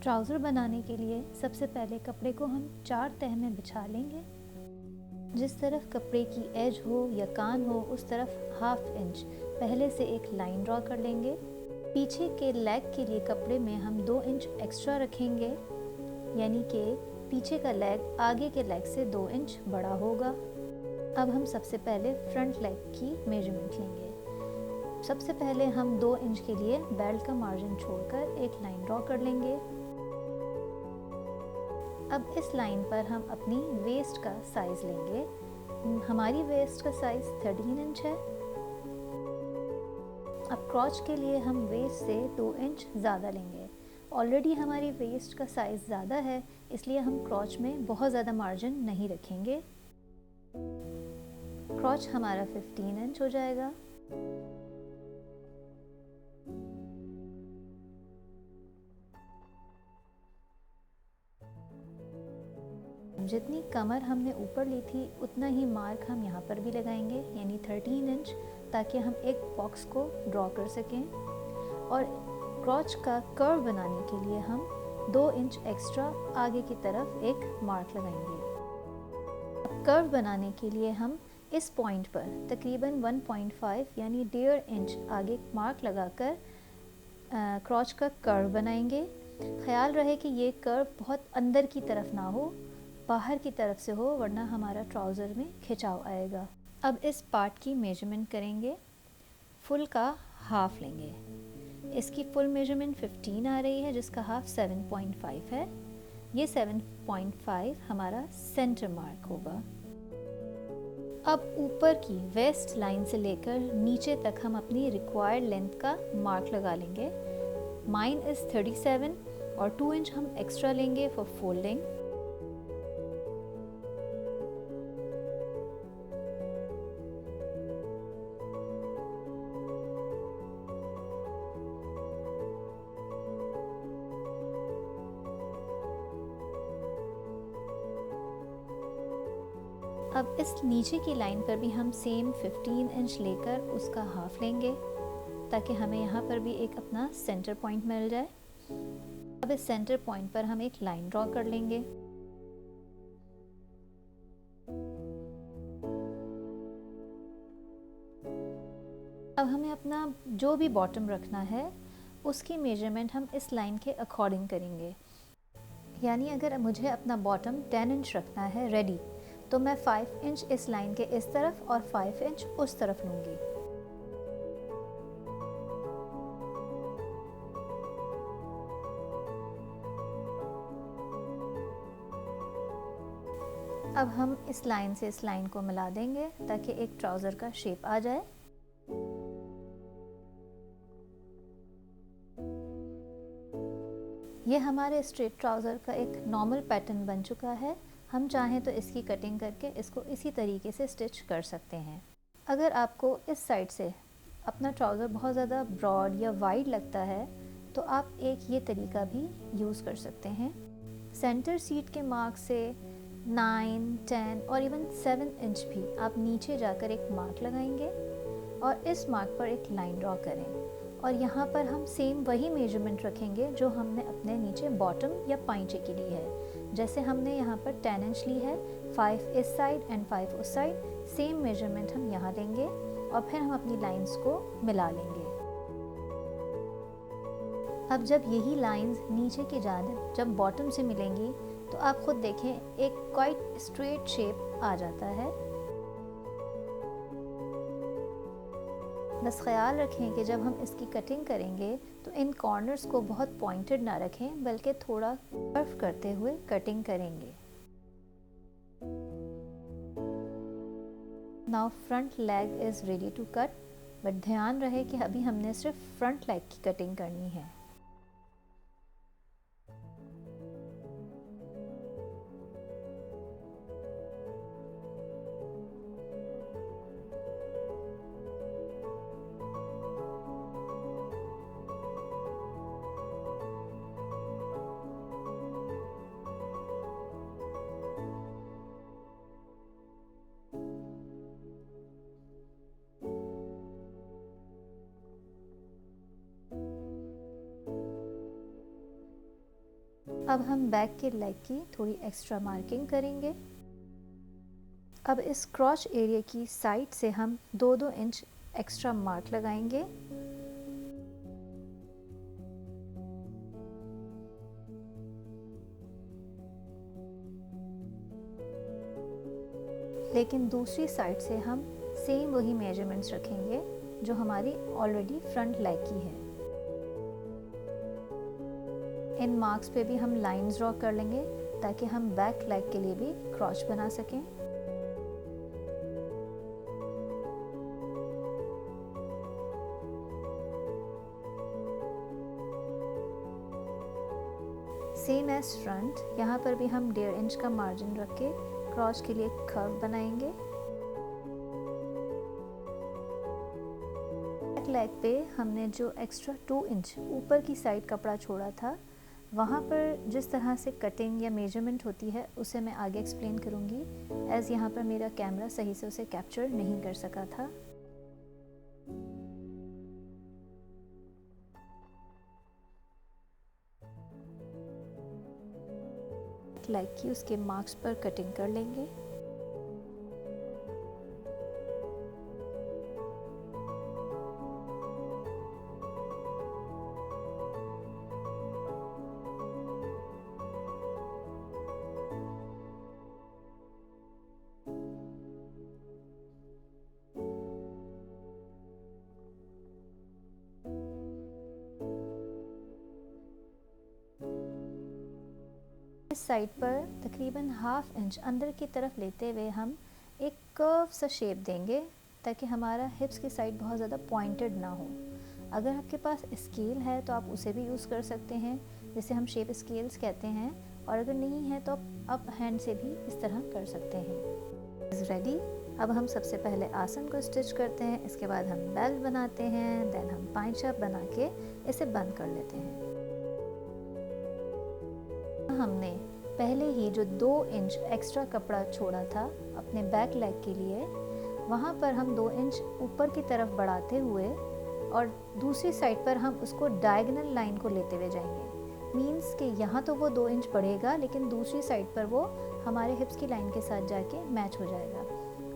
Trouser बनाने के लिए सबसे पहले कपड़े को हम 4 तह में बिछा लेंगे। जिस तरफ कपड़े की एज हो या कान हो उस तरफ हाफ इंच पहले से एक लाइन ड्रॉ कर लेंगे। पीछे के लेग के लिए कपड़े में हम 2 इंच एक्स्ट्रा रखेंगे, यानी कि पीछे का लेग आगे के लेग से 2 इंच बड़ा होगा। अब हम सबसे पहले फ्रंट लेग की मेजरमेंट लेंगे। सबसे पहले हम 2 इंच के लिए बेल्ट का मार्जिन छोड़कर एक लाइन ड्रॉ कर लेंगे। अब इस लाइन पर हम अपनी वेस्ट का साइज़ लेंगे। हमारी वेस्ट का साइज़ 13 इंच है। अब क्रॉच के लिए हम वेस्ट से 2 इंच ज़्यादा लेंगे। ऑलरेडी हमारी वेस्ट का साइज़ ज़्यादा है, इसलिए हम क्रॉच में बहुत ज़्यादा मार्जिन नहीं रखेंगे। क्रॉच हमारा 15 इंच हो जाएगा। जितनी कमर हमने ऊपर ली थी उतना ही मार्क हम यहाँ पर भी लगाएंगे, यानी 13 इंच, ताकि हम एक बॉक्स को ड्रॉ कर सकें। और क्रॉच का कर्व बनाने के लिए हम 2 इंच एक्स्ट्रा आगे की तरफ एक मार्क लगाएंगे। कर्व बनाने के लिए हम इस पॉइंट पर तकरीबन 1.5 यानी 1.5 इंच आगे मार्क लगाकर क्रॉच का कर्व बनाएंगे। ख्याल रहे कि ये कर्व बहुत अंदर की तरफ ना हो, बाहर की तरफ से हो, वरना हमारा ट्राउज़र में खिंचाव आएगा। अब इस पार्ट की मेजरमेंट करेंगे। फुल का हाफ लेंगे। इसकी फुल मेजरमेंट 15 आ रही है, जिसका हाफ 7.5 है। ये 7.5 हमारा सेंटर मार्क होगा। अब ऊपर की वेस्ट लाइन से लेकर नीचे तक हम अपनी रिक्वायर्ड लेंथ का मार्क लगा लेंगे। माइन इज़ 37 और 2 इंच हम एक्स्ट्रा लेंगे फॉर फोल्डिंग। अब इस नीचे की लाइन पर भी हम सेम 15 इंच लेकर उसका हाफ लेंगे, ताकि हमें यहाँ पर भी एक अपना सेंटर पॉइंट मिल जाए। अब इस सेंटर पॉइंट पर हम एक लाइन ड्रॉ कर लेंगे। अब हमें अपना जो भी बॉटम रखना है उसकी मेजरमेंट हम इस लाइन के अकॉर्डिंग करेंगे। यानी अगर मुझे अपना बॉटम 10 इंच रखना है रेडी, तो मैं 5 इंच इस लाइन के इस तरफ और 5 इंच उस तरफ लूँगी। अब हम इस लाइन से इस लाइन को मिला देंगे ताकि एक ट्राउज़र का शेप आ जाए। ये हमारे स्ट्रेट ट्राउज़र का एक नॉर्मल पैटर्न बन चुका है। हम चाहें तो इसकी कटिंग करके इसको इसी तरीके से स्टिच कर सकते हैं। अगर आपको इस साइड से अपना ट्राउज़र बहुत ज़्यादा ब्रॉड या वाइड लगता है तो आप एक ये तरीका भी यूज़ कर सकते हैं। सेंटर सीट के मार्क से 9, 10 और इवन 7 इंच भी आप नीचे जाकर एक मार्क लगाएंगे और इस मार्क पर एक लाइन ड्रॉ करें। और यहाँ पर हम सेम वही मेजरमेंट रखेंगे जो हमने अपने नीचे बॉटम या पाइंचे की ली है। जैसे हमने यहाँ पर 10 इंच ली है, 5 इस साइड एंड 5 उस साइड, सेम मेजरमेंट हम यहाँ लेंगे और फिर हम अपनी लाइंस को मिला लेंगे। अब जब यही लाइंस नीचे की जानिब जब बॉटम से मिलेंगी तो आप खुद देखें एक क्वाइट स्ट्रेट शेप आ जाता है। बस ख्याल रखें कि जब हम इसकी कटिंग करेंगे तो इन कॉर्नर्स को बहुत पॉइंटेड ना रखें, बल्कि थोड़ा कर्व करते हुए कटिंग करेंगे। Now front leg is ready to cut, but ध्यान रहे कि अभी हमने सिर्फ फ्रंट लेग की कटिंग करनी है। अब हम बैक के लेग की थोड़ी एक्स्ट्रा मार्किंग करेंगे। अब इस क्रॉच एरिया की साइड से हम 2-2 इंच एक्स्ट्रा मार्क लगाएंगे। लेकिन दूसरी साइड से हम सेम वही मेजरमेंट्स रखेंगे जो हमारी ऑलरेडी फ्रंट लेग की है। इन मार्क्स पे भी हम लाइंस ड्रॉ कर लेंगे ताकि हम बैक लेग के लिए भी क्रॉच बना सकें। सेम एज फ्रंट, यहाँ पर भी हम 1.5 इंच का मार्जिन रख के क्रॉच के लिए कर्व बनाएंगे। बैक लेग पे हमने जो एक्स्ट्रा 2 इंच ऊपर की साइड कपड़ा छोड़ा था, वहाँ पर जिस तरह से कटिंग या मेजरमेंट होती है उसे मैं आगे एक्सप्लेन करूँगी, एज़ यहाँ पर मेरा कैमरा सही से उसे कैप्चर नहीं कर सका था। लेग की उसके मार्क्स पर कटिंग कर लेंगे। इस साइड पर तकरीबन 1/2 इंच अंदर की तरफ लेते हुए हम एक कर्व सा शेप देंगे ताकि हमारा हिप्स की साइड बहुत ज़्यादा पॉइंटेड ना हो। अगर आपके पास स्केल है तो आप उसे भी यूज़ कर सकते हैं, जिसे हम शेप स्केल्स कहते हैं, और अगर नहीं है तो आप हैंड से भी इस तरह कर सकते हैं। Is ready. अब हम सबसे पहले आसन को स्टिच करते हैं, इसके बाद हम बेल्ट बनाते हैं, देन हम पाइचा बना के इसे बंद कर लेते हैं। हमने पहले ही जो 2 इंच एक्स्ट्रा कपड़ा छोड़ा था अपने बैक लेग के लिए, वहाँ पर हम 2 इंच ऊपर की तरफ बढ़ाते हुए और दूसरी साइड पर हम उसको डायगोनल लाइन को लेते हुए जाएंगे। मीन्स कि यहाँ तो वो 2 इंच बढ़ेगा लेकिन दूसरी साइड पर वो हमारे हिप्स की लाइन के साथ जाके मैच हो जाएगा।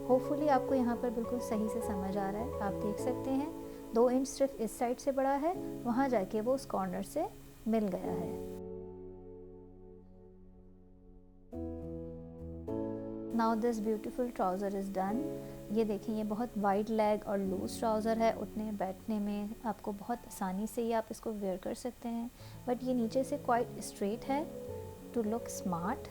होपफुली आपको यहाँ पर बिल्कुल सही से समझ आ रहा है। आप देख सकते हैं 2 इंच सिर्फ इस साइड से बढ़ा है, वहाँ जाके वो उस कॉर्नर से मिल गया है। Now this beautiful trouser is done. ये देखिए, ये बहुत वाइड लेग और लूज ट्राउज़र है। उठने बैठने में आपको बहुत आसानी से ही आप इसको वेयर कर सकते हैं, बट ये नीचे से क्वाइट स्ट्रेट है टू लुक स्मार्ट।